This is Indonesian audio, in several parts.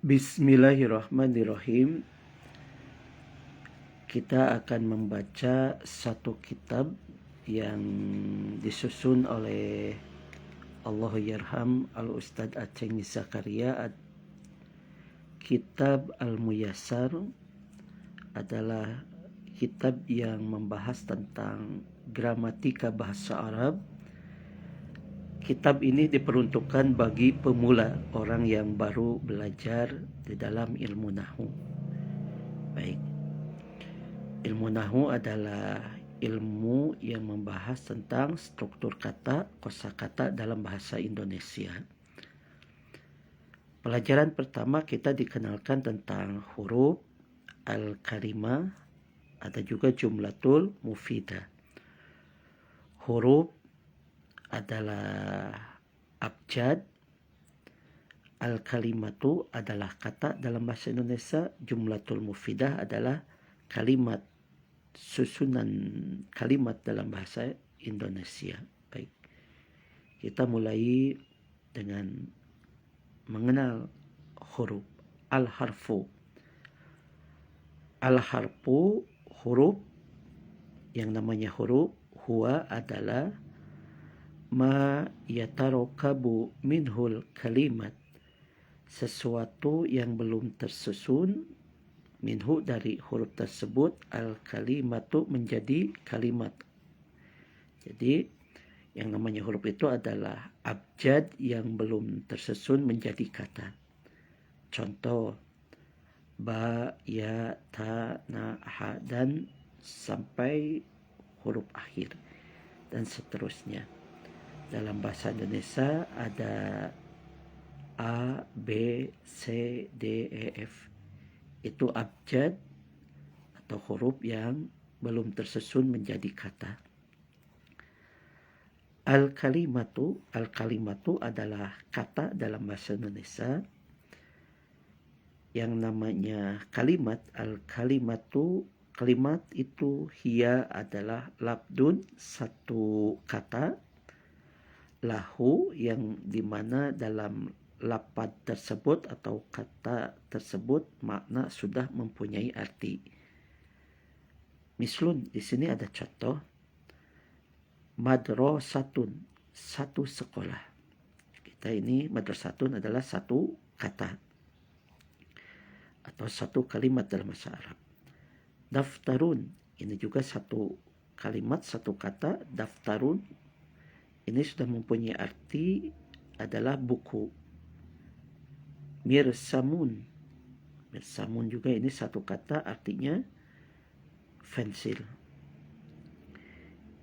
Bismillahirrahmanirrahim. Kita akan membaca satu kitab yang disusun oleh Allahyarham Al-Ustadz Aceng Zakaria. Kitab Al-Muyassar adalah kitab yang membahas tentang gramatika bahasa Arab. Kitab ini diperuntukkan bagi pemula, orang yang baru belajar di dalam ilmu nahwu. Baik. Ilmu nahwu adalah ilmu yang membahas tentang struktur kata, kosakata dalam bahasa Indonesia. Pelajaran pertama kita dikenalkan tentang huruf al-kalimah, ada juga jumlatul mufidah. Huruf adalah abjad, al-kalimatu adalah kata dalam bahasa Indonesia, jumlatul mufidah adalah kalimat, susunan kalimat dalam bahasa Indonesia. Baik, kita mulai dengan mengenal huruf. Al-harfu. Al-harfu, huruf. Yang namanya huruf, huwa adalah ma yatarokabu minhul kalimat, sesuatu yang belum tersusun minhu dari huruf tersebut al-kalimatu menjadi kalimat. Jadi yang namanya huruf itu adalah abjad yang belum tersusun menjadi kata. Contoh ba, ya, ta, na, ha, dan sampai huruf akhir dan seterusnya. Dalam bahasa Indonesia ada A, B, C, D, E, F. Itu abjad atau huruf yang belum tersusun menjadi kata. Al-kalimatu adalah kata dalam bahasa Indonesia. Yang namanya kalimat, al-kalimatu, kalimat itu hiya adalah labdun, satu kata, lahu yang dimana dalam lapad tersebut atau kata tersebut makna sudah mempunyai arti. Mislun, di sini ada contoh. Madrasatun, satu sekolah. Kita ini madrasatun adalah satu kata atau satu kalimat dalam bahasa Arab. Daftarun, ini juga satu kalimat, satu kata. Daftarun ini sudah mempunyai arti, adalah buku. Mirsamun juga ini satu kata, artinya pensil.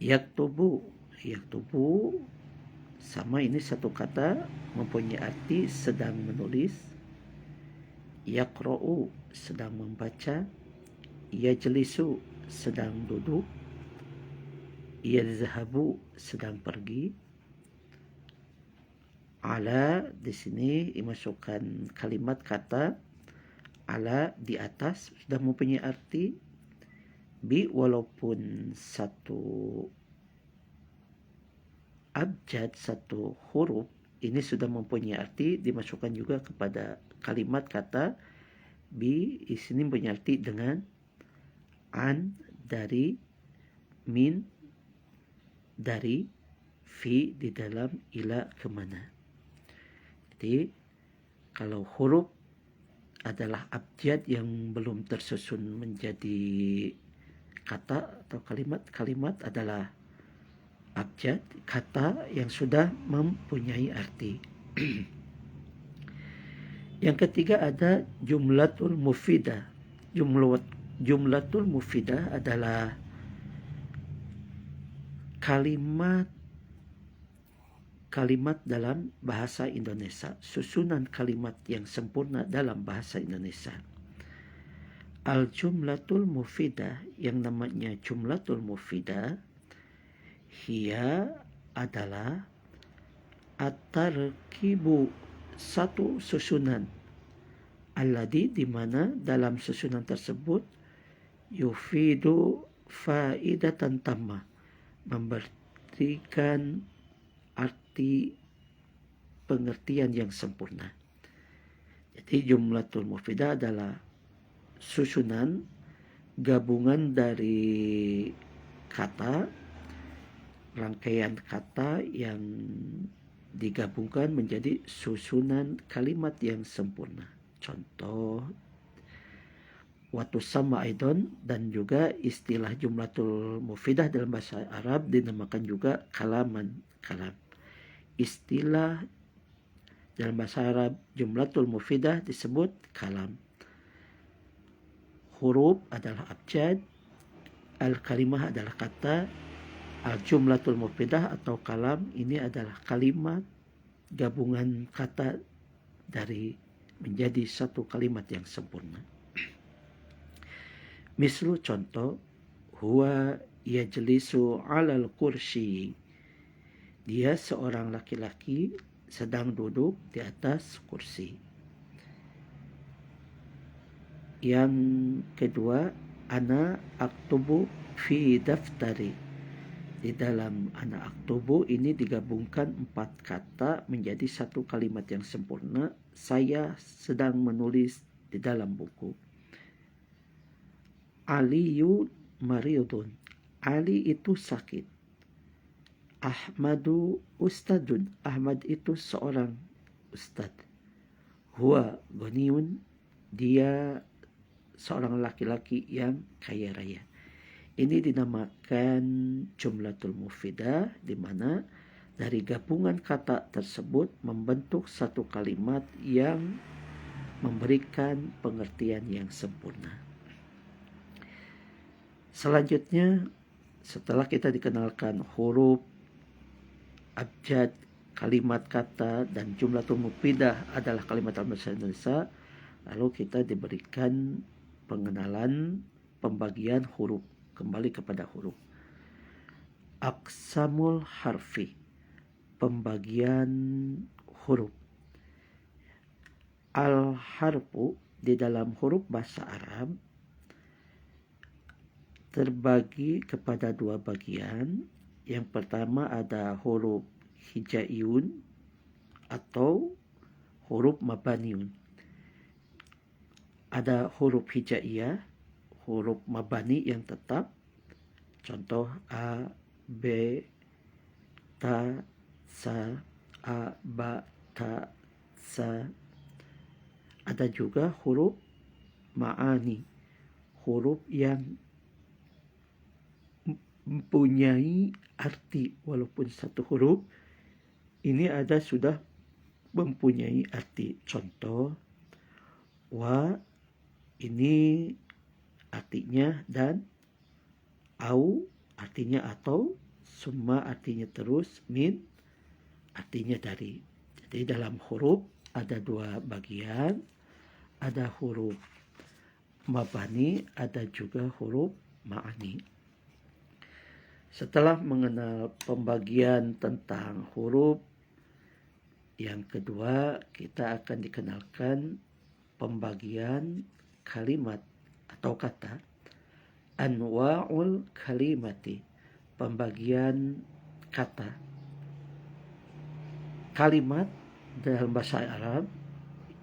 Yaktubu sama, ini satu kata, mempunyai arti sedang menulis. Yaqra'u sedang membaca. Yajlisu sedang duduk. Yadhhabu sedang pergi. Ala, di sini dimasukkan kalimat kata ala, di atas, sudah mempunyai arti. Bi, walaupun satu abjad, satu huruf, ini sudah mempunyai arti, dimasukkan juga kepada kalimat kata. Bi, di sini mempunyai arti dengan an, dari, min, dari, fi, di dalam, ila, kemana. Jadi kalau huruf adalah abjad yang belum tersusun menjadi kata atau kalimat adalah abjad, kata yang sudah mempunyai arti. Yang ketiga ada jumlatul mufidah. Jumlatul mufidah adalah kalimat dalam bahasa Indonesia, susunan kalimat yang sempurna dalam bahasa Indonesia. Al-jumlatul mufidah, yang namanya jumlatul mufidah, hiya adalah at-tarkibu, satu susunan, alladhi, di mana dalam susunan tersebut yufidu faidatan tammah, memberikan arti pengertian yang sempurna. Jadi Jadi jumlatul mufidah adalah susunan gabungan dari kata, rangkaian kata yang digabungkan menjadi susunan kalimat yang sempurna. Contoh, sama aidon, dan juga istilah jumlatul mufidah dalam bahasa Arab dinamakan juga kalam. Istilah dalam bahasa Arab jumlatul mufidah disebut kalam. Huruf adalah abjad, al-kalimah adalah kata, al-jumlatul mufidah atau kalam ini adalah kalimat gabungan kata dari menjadi satu kalimat yang sempurna. Mislu contoh, huwa yajlisu 'alal kursi. Dia seorang laki-laki sedang duduk di atas kursi. Yang kedua, ana aktubu fi daftari. Di dalam ana aktubu ini digabungkan 4 kata menjadi satu kalimat yang sempurna. Saya sedang menulis di dalam buku. Aliyu maridun. Ali itu sakit. Ahmadu ustadun. Ahmad itu seorang ustad. Huwa ghaniyun. Dia seorang laki-laki yang kaya raya. Ini dinamakan jumlatul mufidah, di mana dari gabungan kata tersebut membentuk satu kalimat yang memberikan pengertian yang sempurna. Selanjutnya, setelah kita dikenalkan huruf, abjad, kalimat kata, dan jumlatul mufidah adalah kalimat dalam bahasa Indonesia, lalu kita diberikan pengenalan pembagian huruf. Kembali kepada huruf. Aqsamul harfi, pembagian huruf. Al-harfu di dalam huruf bahasa Arab terbagi kepada 2 bagian. Yang pertama ada huruf hijaiyun atau huruf mabaniun. Ada huruf hijaiyah, huruf mabani yang tetap. Contoh a, b, ta, sa, a, ba, ta, sa. Ada juga huruf ma'ani, huruf yang mempunyai arti, walaupun satu huruf ini ada sudah mempunyai arti. Contoh, wa ini artinya dan, au artinya atau, summa artinya terus, min artinya dari. Jadi dalam huruf ada 2 bagian, ada huruf mabani, ada juga huruf ma'ani. Setelah mengenal pembagian tentang huruf, yang kedua kita akan dikenalkan pembagian kalimat atau kata. Anwa'ul kalimati, pembagian kata. Kalimat dalam bahasa Arab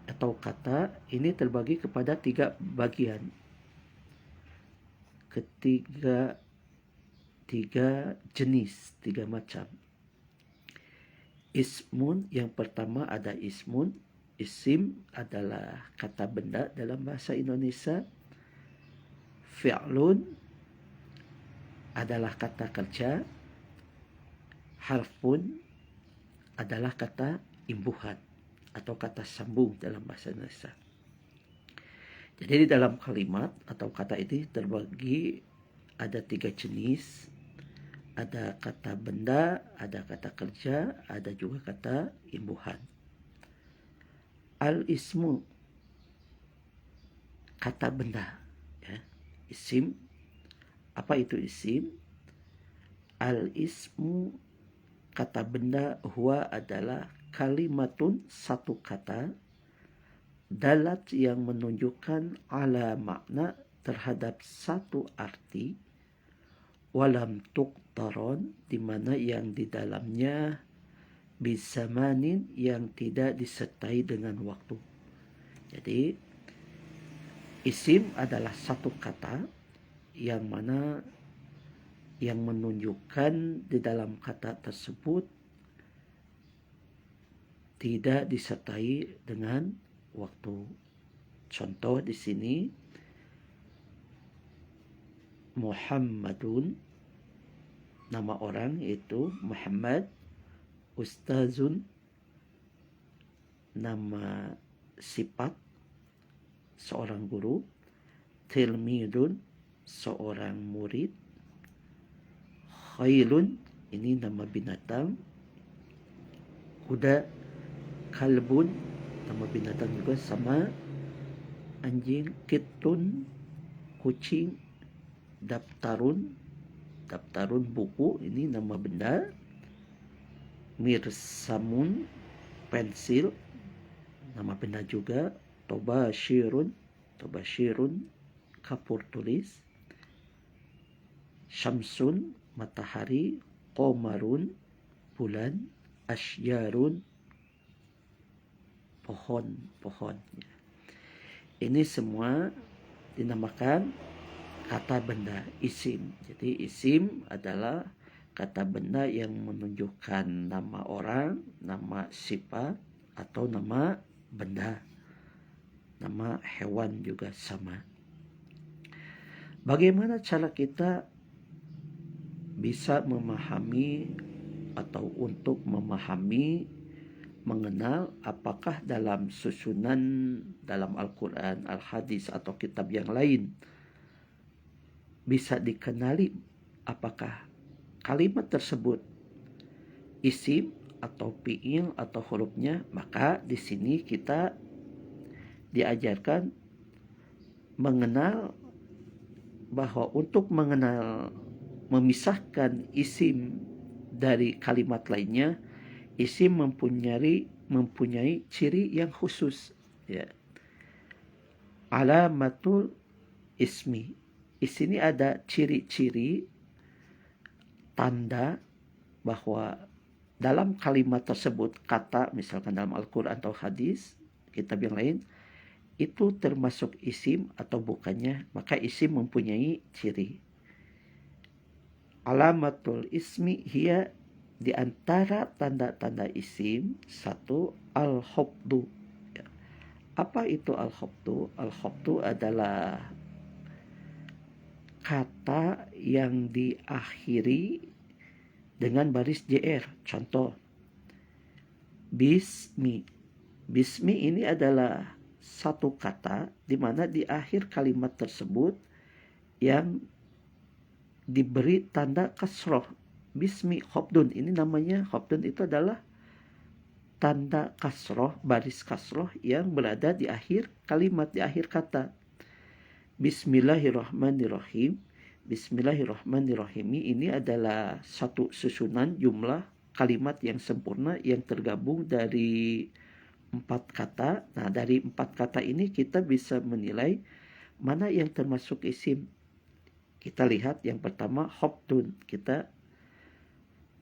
atau kata ini terbagi kepada 3 bagian. Tiga jenis, 3 macam. Ismun, yang pertama ada ismun. Isim adalah kata benda dalam bahasa Indonesia. Fi'lun adalah kata kerja. Harfun adalah kata imbuhan atau kata sambung dalam bahasa Indonesia. Jadi di dalam kalimat atau kata ini terbagi ada 3 jenis. Ada kata benda, ada kata kerja, ada juga kata imbuhan. Al-ismu, kata benda. Ya. Isim, apa itu isim? Al-ismu, kata benda, huwa adalah kalimatun, satu kata, dalat yang menunjukkan ala makna terhadap satu arti, walam tuqtaron, di mana yang di dalamnya bisamanin, yang tidak disertai dengan waktu. Jadi isim adalah satu kata yang mana yang menunjukkan di dalam kata tersebut tidak disertai dengan waktu. Contoh di sini Muhammadun, nama orang yaitu Muhammad. Ustazun, nama sifat seorang guru. Tilmidun, seorang murid. Khailun, ini nama binatang. Kuda, kalbun, nama binatang juga sama. Anjing, kitun, kucing. Daftarun, buku, ini nama benda. Mirsamun, pensil, nama benda juga. Tobashirun, kapur tulis. Syamsun, matahari. Qomarun, bulan. Asyjarun, pohon. Ini semua dinamakan kata benda, isim. Jadi isim adalah kata benda yang menunjukkan nama orang, nama sifat, atau nama benda. Nama hewan juga sama. Bagaimana cara kita bisa memahami atau untuk memahami, mengenal apakah dalam susunan dalam Al-Quran, Al-Hadis, atau kitab yang lain bisa dikenali apakah kalimat tersebut isim atau fi'il atau hurufnya. Maka di sini kita diajarkan mengenal bahwa untuk mengenal, memisahkan isim dari kalimat lainnya, isim mempunyai ciri yang khusus, ya. Alamatul ismi, di sini ada ciri-ciri tanda bahwa dalam kalimat tersebut, kata misalkan dalam Al-Quran atau hadis, kitab yang lain, itu termasuk isim atau bukannya. Maka isim mempunyai ciri. Alamatul ismi hiya, di antara tanda-tanda isim, satu, al-khobdu. Apa itu al-khobdu? Al-khobdu adalah kata yang diakhiri dengan baris JR. Contoh, bismi. Bismi ini adalah satu kata di mana di akhir kalimat tersebut yang diberi tanda kasroh. Bismi khobdun, ini namanya khobdun, itu adalah tanda kasroh, baris kasroh yang berada di akhir kalimat, di akhir kata. Bismillahirrahmanirrahim. Bismillahirrahmanirrahim ini adalah satu susunan jumlah kalimat yang sempurna yang tergabung dari 4 kata. Nah, dari 4 kata ini kita bisa menilai mana yang termasuk isim. Kita lihat yang pertama khobdun, kita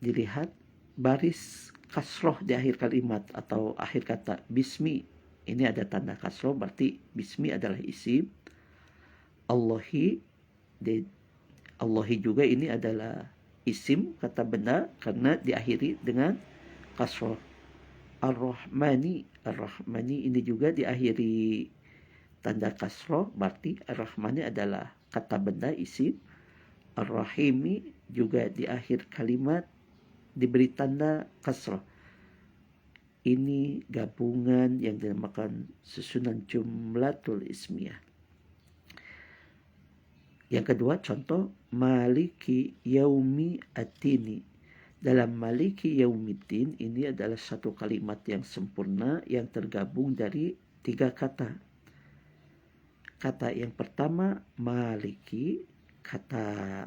dilihat baris kasroh di akhir kalimat atau akhir kata. Bismi, ini ada tanda kasroh, berarti bismi adalah isim. Allahi juga ini adalah isim, kata benda, karena diakhiri dengan kasroh. Ar-Rahmani ini juga diakhiri tanda kasroh, berarti Ar-Rahmani adalah kata benda, isim. Ar-Rahimi juga di akhir kalimat diberi tanda kasroh. Ini gabungan yang dinamakan susunan jumlatul ismiyah. Yang kedua, contoh maliki yaumi atini. Dalam maliki yaumiddin ini adalah satu kalimat yang sempurna yang tergabung dari 3 kata. Kata yang pertama maliki. Kata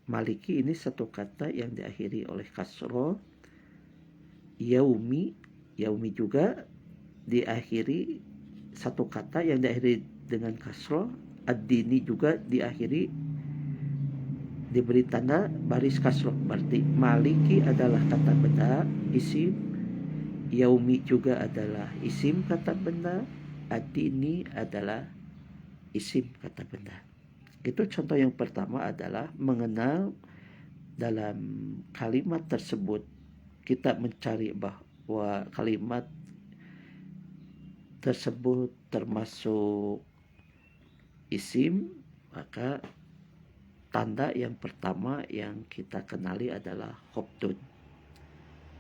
maliki ini satu kata yang diakhiri oleh kasroh. Yaumi juga diakhiri satu kata yang diakhiri dengan kasroh. Ad-dini juga diberi tanda baris kasroh, berarti maliki adalah kata benda, isim. Yaumi juga adalah isim, kata benda. Ad-dini adalah isim kata benda. Itu contoh yang pertama adalah mengenal dalam kalimat tersebut kita mencari bahwa kalimat tersebut termasuk isim, maka tanda yang pertama yang kita kenali adalah hobdun,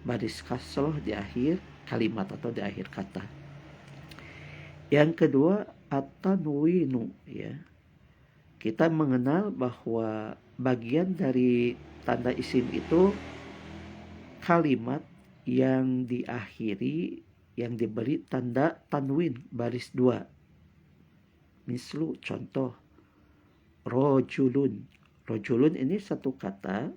baris kasroh di akhir kalimat atau di akhir kata. Yang kedua at-tanwinu, ya. Kita mengenal bahwa bagian dari tanda isim itu kalimat yang diakhiri, yang diberi tanda tanwin baris dua. Mislu, contoh, rojulun. Rojulun ini satu kata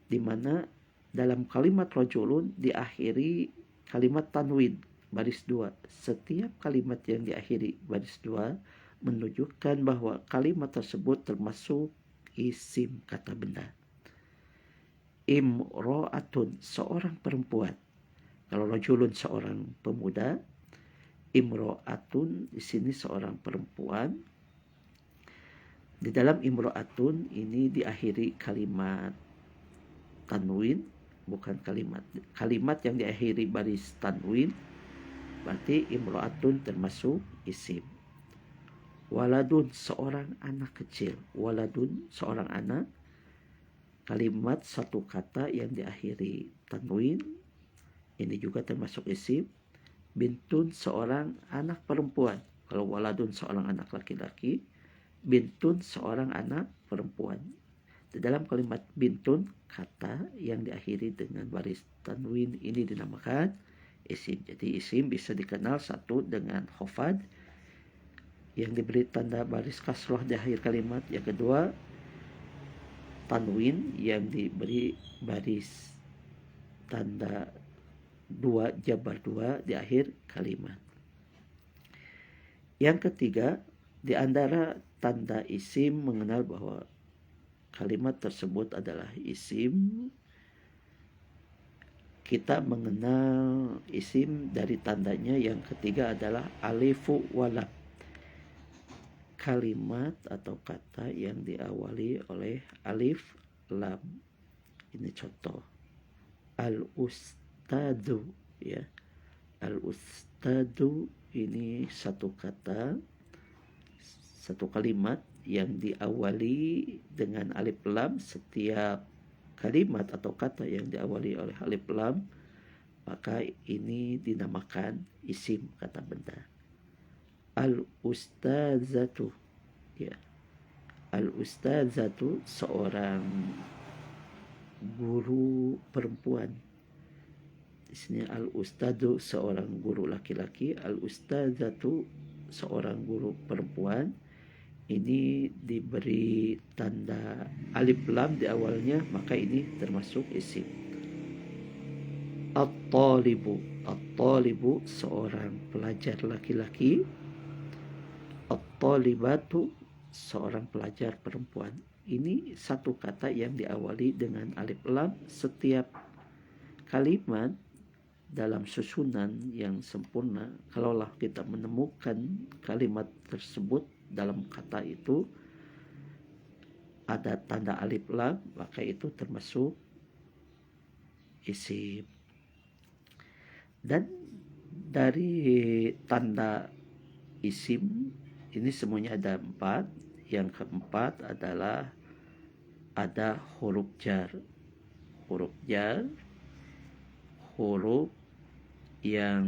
di mana dalam kalimat rojulun diakhiri kalimat tanwin baris dua. Setiap kalimat yang diakhiri baris dua menunjukkan bahwa kalimat tersebut termasuk isim kata benda. Imro'atun, seorang perempuan. Kalau rojulun seorang pemuda, imro'atun di sini seorang perempuan. Di dalam imro'atun ini diakhiri kalimat tanwin, bukan kalimat yang diakhiri baris tanwin, berarti imro'atun termasuk isim. Waladun, seorang anak kecil. Waladun, seorang anak. Kalimat satu kata yang diakhiri tanwin, ini juga termasuk isim. Bintun, seorang anak perempuan. Kalau waladun seorang anak laki-laki, bintun seorang anak perempuan. Di dalam kalimat bintun, kata yang diakhiri dengan baris tanwin ini dinamakan isim. Jadi isim bisa dikenal satu dengan khofad yang diberi tanda baris kasroh di akhir kalimat. Yang kedua, tanwin yang diberi baris tanda dua jabar dua di akhir kalimat. Yang ketiga, di antara tanda isim mengenal bahwa kalimat tersebut adalah isim, kita mengenal isim dari tandanya. Yang ketiga adalah alifu walam, kalimat atau kata yang diawali oleh alif lam. Ini contoh, al-ustadu, ya. Al-ustadu ini satu kata, satu kalimat yang diawali dengan alif lam. Setiap kalimat atau kata yang diawali oleh alif lam, maka ini dinamakan isim kata benda. Al-ustazatu, ya. Al-ustazatu seorang guru perempuan. Di sini al-ustadu seorang guru laki-laki, al-ustazatu seorang guru perempuan. Ini diberi tanda alif lam di awalnya, maka ini termasuk isim. At-talibu, at-talibu seorang pelajar laki-laki. At-talibatu seorang pelajar perempuan. Ini satu kata yang diawali dengan alif lam. Setiap kalimat dalam susunan yang sempurna, kalaulah kita menemukan kalimat tersebut dalam kata itu ada tanda alif lam, maka itu termasuk isim. Dan dari tanda isim ini semuanya ada 4. Yang keempat adalah ada huruf jar. Huruf jar, huruf yang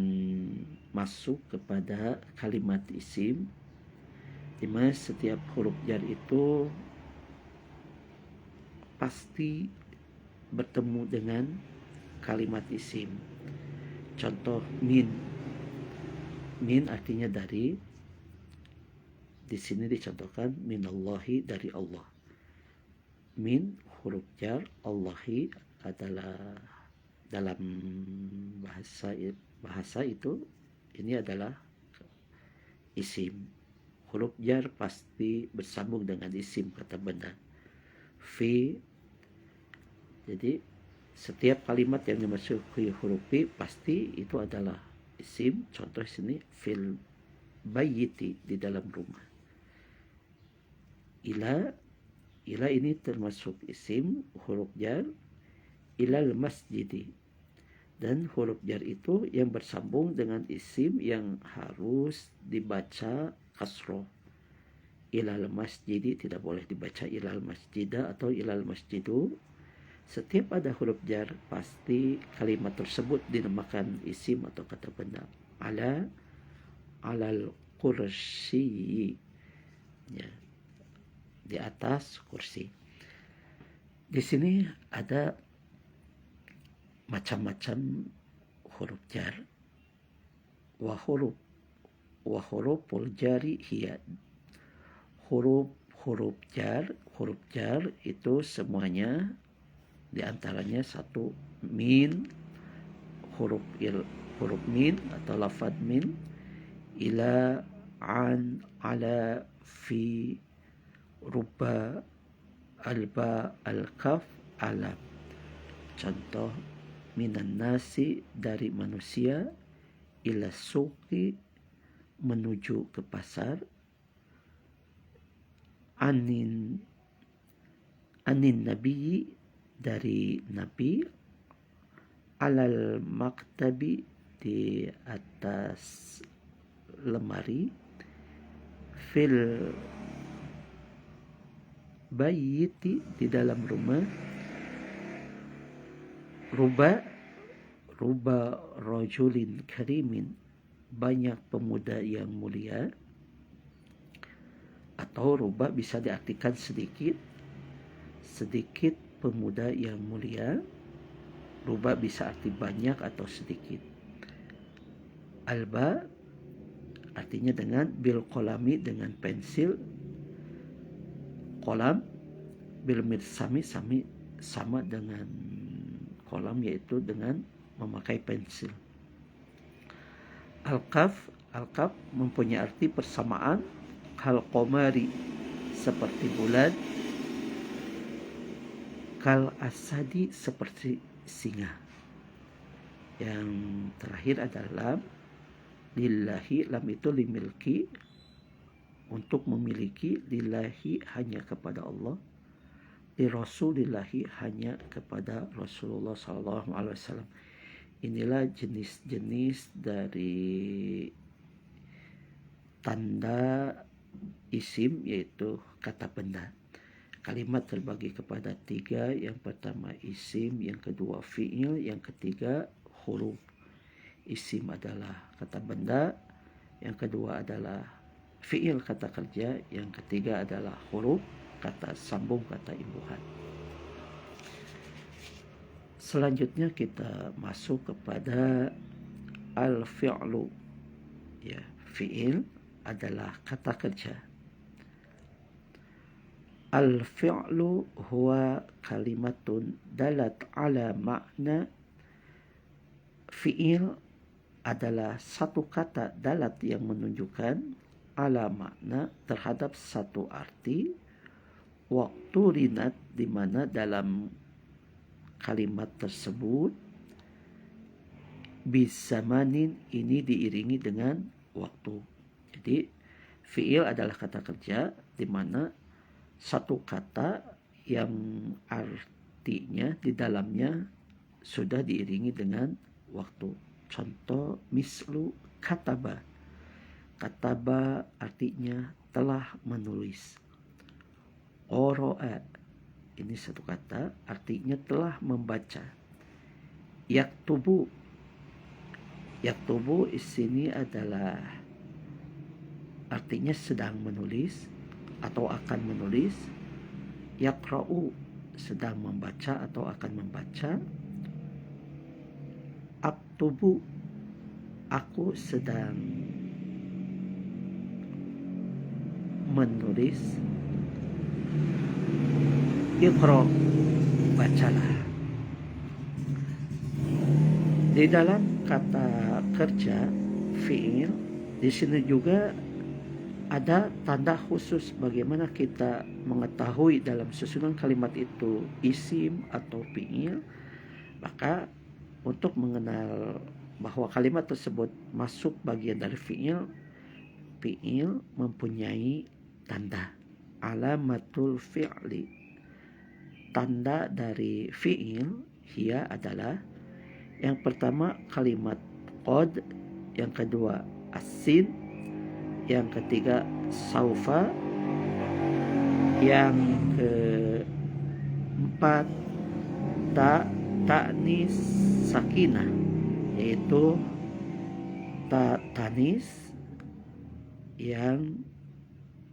masuk kepada kalimat isim, di mana setiap huruf jar itu pasti bertemu dengan kalimat isim. Contoh min. Min artinya dari. Di sini dicontohkan minallahi, dari Allah. Min huruf jar, Allahi adalah dalam bahasa itu ini adalah isim. Huruf jar pasti bersambung dengan isim kata benda. Fi, jadi setiap kalimat yang dimasuki huruf fi pasti itu adalah isim. Contoh sini fil bayyiti, di dalam rumah. Ila ini termasuk isim huruf jar, ilal masjidi, dan huruf jar itu yang bersambung dengan isim yang harus dibaca kasroh. Ilal masjidi tidak boleh dibaca ilal masjida atau ilal masjidu. Setiap ada huruf jar, pasti kalimat tersebut dinamakan isim atau kata benda. Alal kursi, ya, di atas kursi. Di sini ada macam-macam huruf jar. Wa huruful jari hiya. Huruf jar itu semuanya, di antaranya satu min, huruf min atau lafaz min, ila, an, ala, fi, ruba, alba, al-kaf, ala. Contoh, minan nasi, dari manusia, ila suqi, menuju ke pasar, anin nabi, dari nabi, alal maktabi, di atas lemari, fil bayyiti, di dalam rumah, ruba rajulin karimin, banyak pemuda yang mulia. Atau ruba bisa diartikan sedikit pemuda yang mulia. Ruba bisa arti banyak atau sedikit. Alba artinya dengan bil kolami, dengan pensil. Kolam bil mirsami, sama dengan kolam, yaitu dengan memakai pensil. Al-kaf mempunyai arti persamaan. Kal qamari, seperti bulan. Kal asadi, seperti singa. Yang terakhir adalah lillahi, lam itu limilki, untuk memiliki, lillahi hanya kepada Allah, li rasulillahi hanya kepada Rasulullah SAW. Inilah jenis-jenis dari tanda isim, yaitu kata benda. Kalimat terbagi kepada 3. Yang pertama isim, yang kedua fi'il, yang ketiga huruf. Isim adalah kata benda, yang kedua adalah fi'il, kata kerja, yang ketiga adalah huruf, kata sambung, kata imbuhan. Selanjutnya kita masuk kepada al-fi'lu. Ya, fi'il adalah kata kerja. Al-fi'lu huwa kalimatun dalat ala makna. Fi'il adalah satu kata dalat yang menunjukkan ala makna, terhadap satu arti. Waktu rinat, di mana dalam kalimat tersebut bisamanin, ini diiringi dengan waktu. Jadi fi'il adalah kata kerja di mana satu kata yang artinya di dalamnya sudah diiringi dengan waktu. Contoh, mislu kataba. Kataba artinya telah menulis. Qara'a, ini satu kata, artinya telah membaca. Yaktubu di sini adalah artinya sedang menulis atau akan menulis. Yaqra'u, sedang membaca atau akan membaca. Aktubu, aku sedang menulis. Iqra, bacalah. Di dalam kata kerja fi'il, di sini juga ada tanda khusus bagaimana kita mengetahui dalam susunan kalimat itu isim atau fi'il. Maka untuk mengenal bahwa kalimat tersebut masuk bagian dari fi'il, fi'il mempunyai tanda. Alamatul fi'li, tanda dari fi'il hiya adalah yang pertama kalimat qad, yang kedua asin, yang ketiga saufa, yang keempat ta'nis sakinah, yaitu tanis yang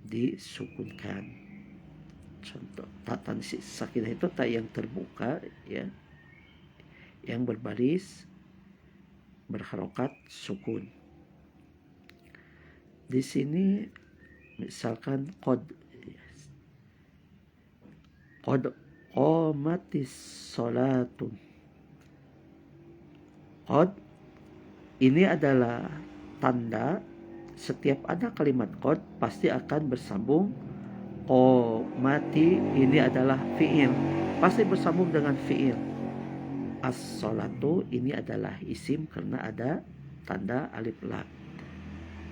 disukunkan. Contoh tanis sakinah itu tak yang terbuka, ya, yang berbaris berharokat sukun. Di sini misalkan qad qamatis sholatun. Qad ini adalah tanda setiap ada kalimat qad pasti akan bersambung. Qamati ini adalah fi'il, pasti bersambung dengan fi'il. As-sholatu ini adalah isim karena ada tanda alif lam.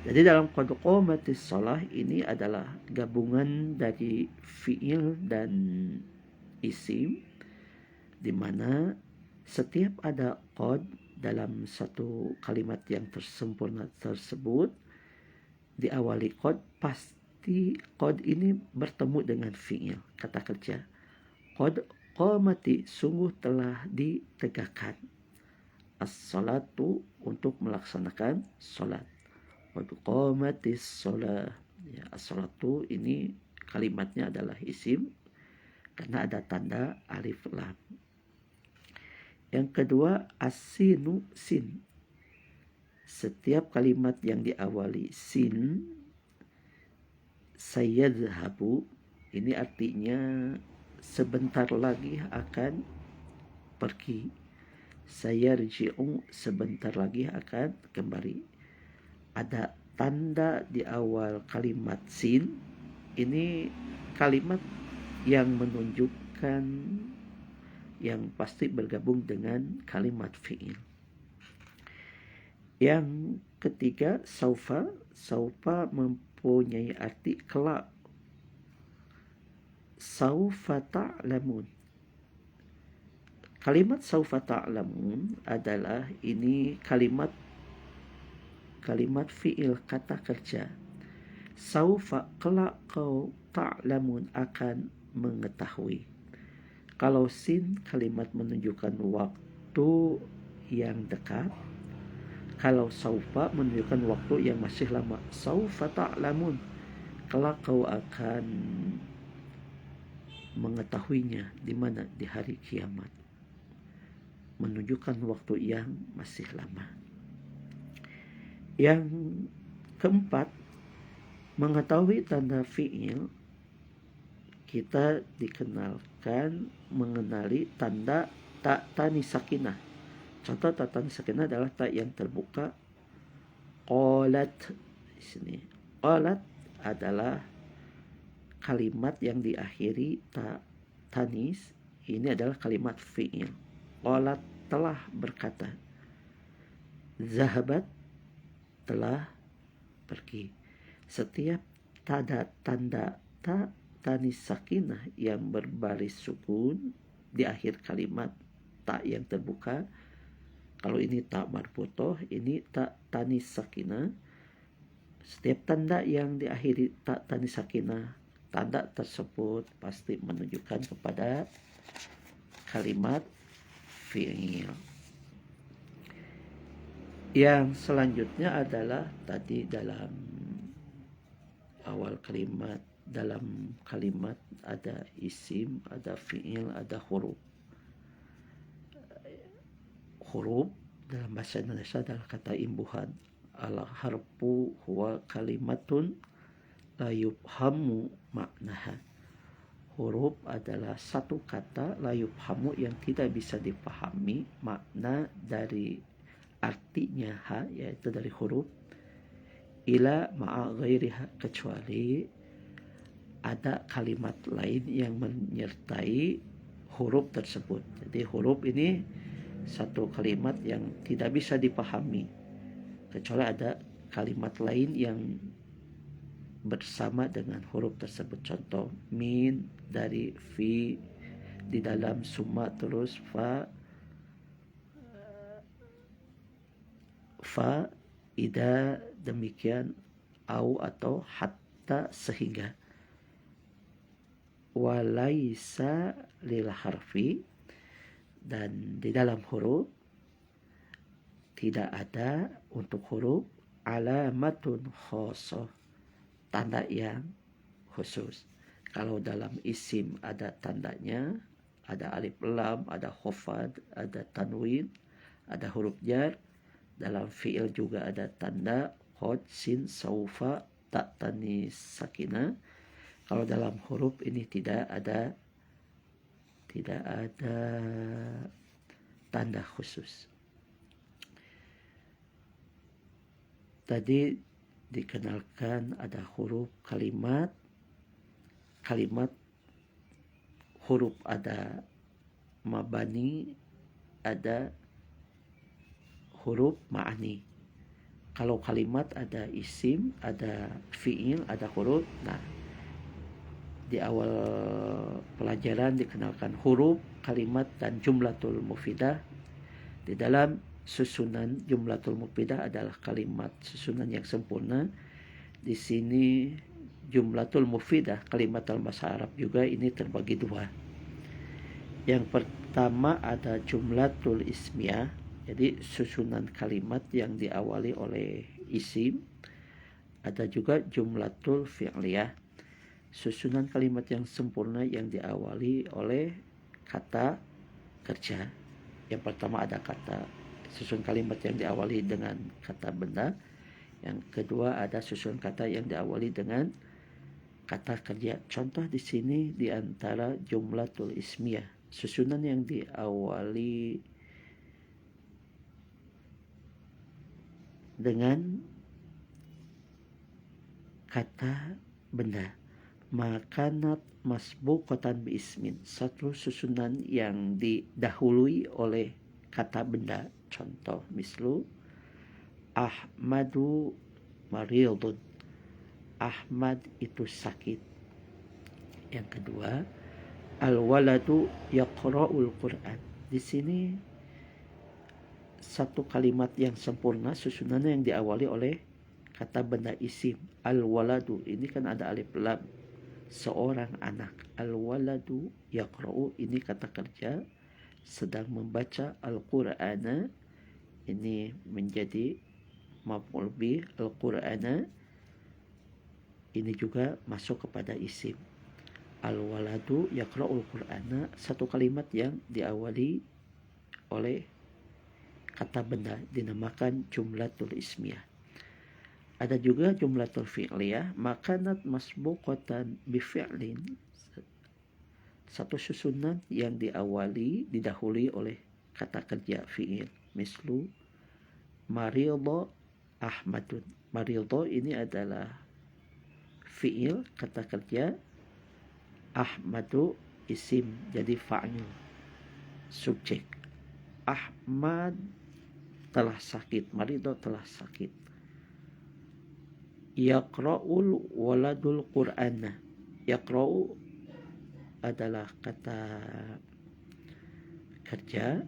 Jadi dalam qad qamatis sholah ini adalah gabungan dari fi'il dan isim, di mana setiap ada qad dalam satu kalimat yang tersempurna tersebut, diawali qad, pasti qad ini bertemu dengan fi'il, kata kerja. Qad qamati, sungguh telah ditegakkan. As-salatu, untuk melaksanakan salat. Qad qamatis shalah, ya, as-salatu ini kalimatnya adalah isim karena ada tanda alif lam. Yang kedua as-sinu, sin. Setiap kalimat yang diawali sin, sayadhabu, ini artinya sebentar lagi akan pergi. Sayarji'u, sebentar lagi akan kembali. Ada tanda di awal kalimat sin, ini kalimat yang menunjukkan, yang pasti bergabung dengan kalimat fi'il. Yang ketiga saufa. Saufa mempunyai arti kelak. Saufa ta'lamun. Kalimat saufa ta'lamun adalah ini kalimat fi'il, kata kerja. Saufa, kelak kau, ta'lamun, akan mengetahui. Kalau sin, kalimat menunjukkan waktu yang dekat. Kalau saufa menunjukkan waktu yang masih lama. Saufa ta'lamun, kelak kau akan mengetahuinya. Di mana? Di hari kiamat. Menunjukkan waktu yang masih lama. Yang keempat, mengetahui tanda fi'il, kita dikenalkan mengenali tanda tanis sakinah. Contoh tanis sakinah adalah tak yang terbuka. Qalat, di sini qalat adalah kalimat yang diakhiri tanis, ini adalah kalimat fi'il. Qalat, telah berkata. Zahabat, telah pergi. Setiap tanda tanis sakinah yang berbaris sukun di akhir kalimat tak yang terbuka, kalau ini tak marbutoh, ini tak tanis sakinah. Setiap tanda yang diakhiri tak tanis sakinah, tanda tersebut pasti menunjukkan kepada kalimat fi'il. Yang selanjutnya adalah tadi dalam awal kalimat, dalam kalimat ada isim, ada fi'il, ada huruf. Huruf dalam bahasa Indonesia adalah kata imbuhan. Al-harfu huwa kalimatun la yufhamu maknaha. Huruf adalah satu kata la yufhamu, yang tidak bisa dipahami makna dari artinya ha, yaitu dari huruf, ila ma'a ghairiha, kecuali ada kalimat lain yang menyertai huruf tersebut. Jadi huruf ini satu kalimat yang tidak bisa dipahami kecuali ada kalimat lain yang bersama dengan huruf tersebut. Contoh, min dari fi di dalam summa, terus fa ida, demikian au atau hatta sehingga. Walaisa lil harfi, dan di dalam huruf tidak ada untuk huruf alamatun khosoh, tanda yang khusus. Kalau dalam isim ada tandanya, ada alif lam, ada khofad, ada tanwin, ada huruf jar. Dalam fi'il juga ada tanda qad, sin, saufa, ta tanis sakinah. Kalau dalam huruf ini tidak ada tanda khusus. Tadi dikenalkan ada huruf kalimat huruf ada mabani, ada huruf ma'ani. Kalau kalimat ada isim, ada fi'il, ada huruf. Nah, di awal pelajaran dikenalkan huruf, kalimat, dan jumlatul mufidah. Di dalam susunan jumlatul mufidah adalah kalimat susunan yang sempurna. Di sini jumlatul mufidah, kalimat dalam bahasa Arab juga ini terbagi dua. Yang pertama ada jumlatul ismiyah, jadi susunan kalimat yang diawali oleh isim. Ada juga jumlatul fi'liyah, susunan kalimat yang sempurna yang diawali oleh kata kerja. Yang pertama ada susun kalimat yang diawali dengan kata benda. Yang kedua ada susun kata yang diawali dengan kata kerja. Contoh di sini di antara jumlatul ismiyah, susunan yang diawali dengan kata benda. Makanat masbuqatan bi ismin, satu susunan yang didahului oleh kata benda. Contoh mislu Ahmadu maridun, Ahmad itu sakit. Yang kedua, al-waladu yaqra'ul Qur'an. Di sini satu kalimat yang sempurna, susunannya yang diawali oleh kata benda isim. Al-waladu, ini kan ada alif lam, seorang anak. Al-waladu yaqra'u, ini kata kerja, sedang membaca Al-Qur'ana, ini menjadi maf'ul bih. Al-Qur'ana ini juga masuk kepada isim. Al-waladu yaqra'ul Qur'ana, satu kalimat yang diawali oleh kata benda, dinamakan jumlatul ismiyah. Ada juga jumlatul fi'liyah, makanat masbuqatan bi fi'lin, satu susunan yang didahului oleh kata kerja fi'il. Mislu maridho Ahmadun. Maridho ini adalah fi'il, kata kerja. Ahmadu isim, jadi fa'il, subjek. Ahmad telah sakit, maridho telah sakit. Yaqra'ul waladul Qur'ana. Yaqra'u adalah kata kerja,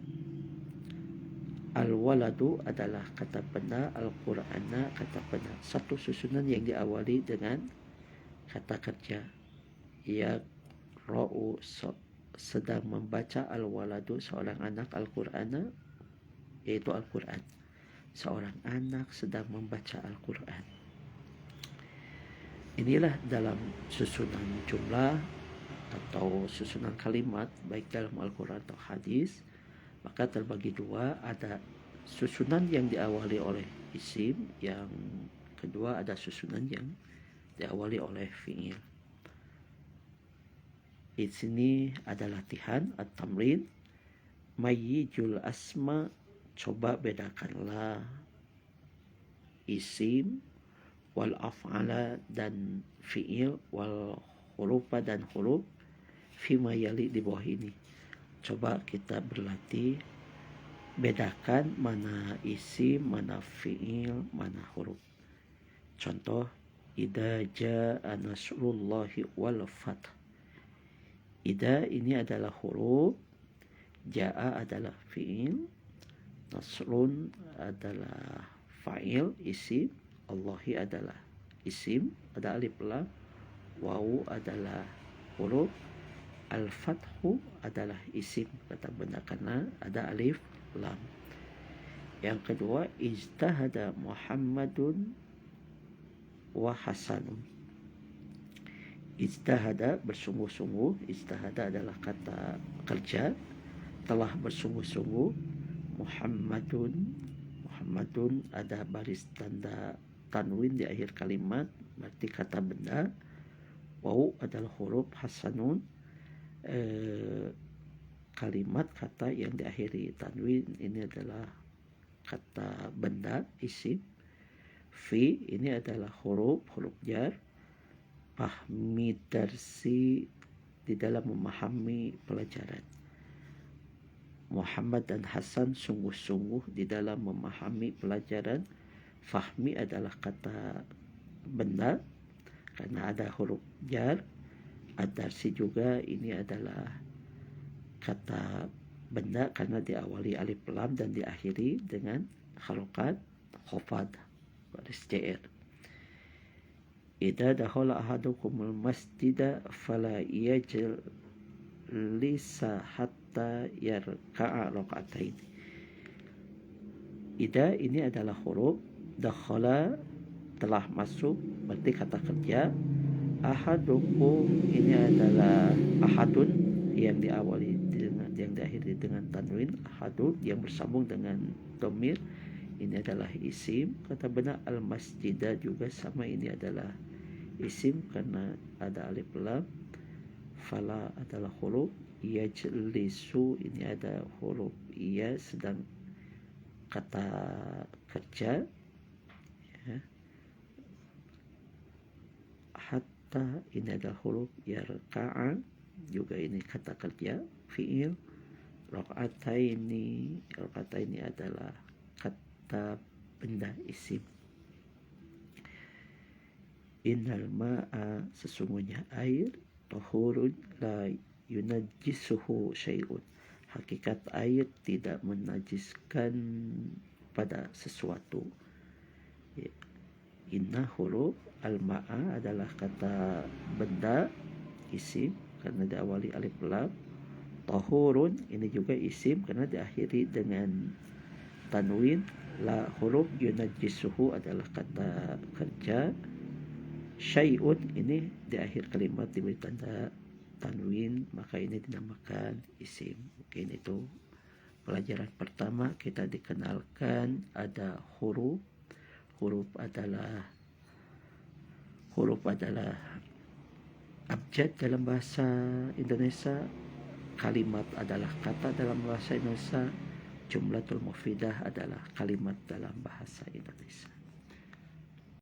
al-waladu adalah kata benda, al-Qur'ana kata benda. Satu susunan yang diawali dengan kata kerja. Yaqra'u sedang membaca, al-waladu seorang anak, al-Qur'ana yaitu Al-Qur'an. Seorang anak sedang membaca Al-Qur'an. Inilah dalam susunan jumlah atau susunan kalimat baik dalam Al-Quran atau hadis, maka terbagi dua. Ada susunan yang diawali oleh isim, yang kedua ada susunan yang diawali oleh fi'il. Di sini ada latihan at-tamrin. Mayyijul asma, coba bedakanlah isim, wal af'ala dan fi'il, wal hurufa dan huruf, fima yali di bawah ini. Coba kita berlatih bedakan mana isim, mana fi'il, mana huruf. Contoh Idza jaa nasrullahi wal fath. Idza ini adalah huruf, jaa adalah fi'il, nasrun adalah fa'il isim, Allahi adalah isim, ada alif lam, wawu adalah huruf, al-fathu adalah isim kata benda karena ada alif lam. Yang kedua, ijtahada Muhammadun wa Hasanun. Ijtahada bersungguh-sungguh, ijtahada adalah kata kerja, telah bersungguh-sungguh. Muhammadun ada baris tanda tanwin di akhir kalimat, berarti kata benda. Wawu adalah huruf, Hasanun kalimat kata yang diakhiri tanwin, ini adalah kata benda isim. Fi ini adalah huruf jar. Fahmi darsi di dalam memahami pelajaran. Muhammad dan Hasan sungguh-sungguh di dalam memahami pelajaran. Fahmi adalah kata benda karena ada huruf jar. Ad-darsi juga ini adalah kata benda karena diawali alif lam dan diakhiri dengan harokat khafad baris JR. Idza dakhala ahadukumul masjida fala yajlisa hatta yarka'a raka'atain. Idza ini adalah huruf, dakhala telah masuk berarti kata kerja. Ahadukum ini adalah ahadun yang diawali dengan yang diakhiri dengan tanwin, ahadun yang bersambung dengan dhamir, ini adalah isim. Kata benda al-masjidah juga sama, ini adalah isim karena ada alif lam. Fala adalah huruf, yajlisu ini ada huruf iya sedang kata kerja ya. Hatta ini adalah huruf yarka'a juga ini kata kerja fi'il. Raka'ataini adalah kata benda isim. Innal ma'a sesungguhnya air, tahurun la yunajjisuhu syai'un. Hakikat air tidak menajiskan pada sesuatu. Ya. Inna huruf al-ma'a adalah kata benda isim karena diawali alif lam. Tahurun ini juga isim karena diakhiri dengan tanwin. La huruf yunajjisuhu adalah kata kerja. Syai'un ini di akhir kalimat diberi tanda tanwin, maka ini dinamakan isim. Mungkin itu pelajaran pertama. Kita dikenalkan ada huruf. Huruf adalah abjad dalam bahasa Indonesia. Kalimat adalah kata dalam bahasa Indonesia. Jumlatul mufidah adalah kalimat dalam bahasa Indonesia.